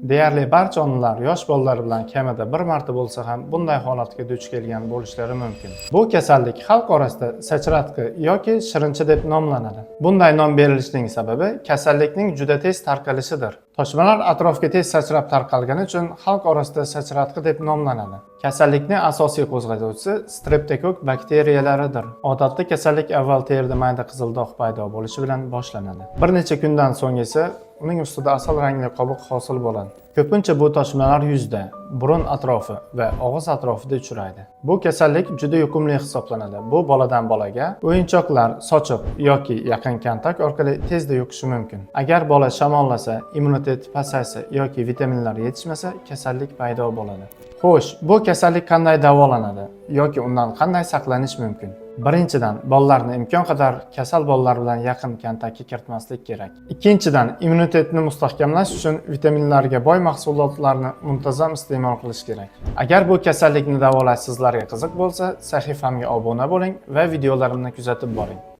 Deyarli barcha onalar yosh bolalar bilan kamida bir marta bo'lsa ham bunday holatga duch kelgan bo'lishlari mumkin. Bu kasallik xalq orasida sachratqi yoki shirinchi deb nomlanadi. Bunday nom berilishining sababi kasallikning juda tez tarqalishidir. Toshmalar atrofga tez sachrab tarqalgani uchun xalq orasida sachratqi deb nomlanadi. Kasallikning asosiy qo'zg'atuvchisi streptokok bakteriyalaridir. Odatda kasallik avval terida mayda qizildoq paydo bo'lishi bilan boshlanadi. Bir necha kundan so'ng esa uning ustida asal rangli qobiq hosil bo'ladi. Ko'pincha bu toshmalar yuzda, burun atrofi va og'iz atrofida uchraydi. Bu kasallik juda yuqumli hisoblanadi. Bu boladan bolaga o'yinchoqlar, sochiq yoki yaqin kontak orqali tezda yuqishi mumkin. Agar bola shamollasa, immunitet pasaysa yoki vitaminlar yetishmasa, kasallik paydo bo'ladi. Xo'sh, bu kasallik qanday davolanadi yoki undan qanday saqlanish mumkin? Birinchidan, bolalarni imkon qadar kasal bolalar bilan yaqin kontaktga kiritmaslik kerak. Ikkinchidan, immunitetni mustahkamlash uchun vitaminlarga boy mahsulotlarni muntazam iste'mol qilish kerak. Agar bu kasallikni davolash sizlarga qiziq bo'lsa, sahifamga obuna bo'ling va videolarimni kuzatib boring.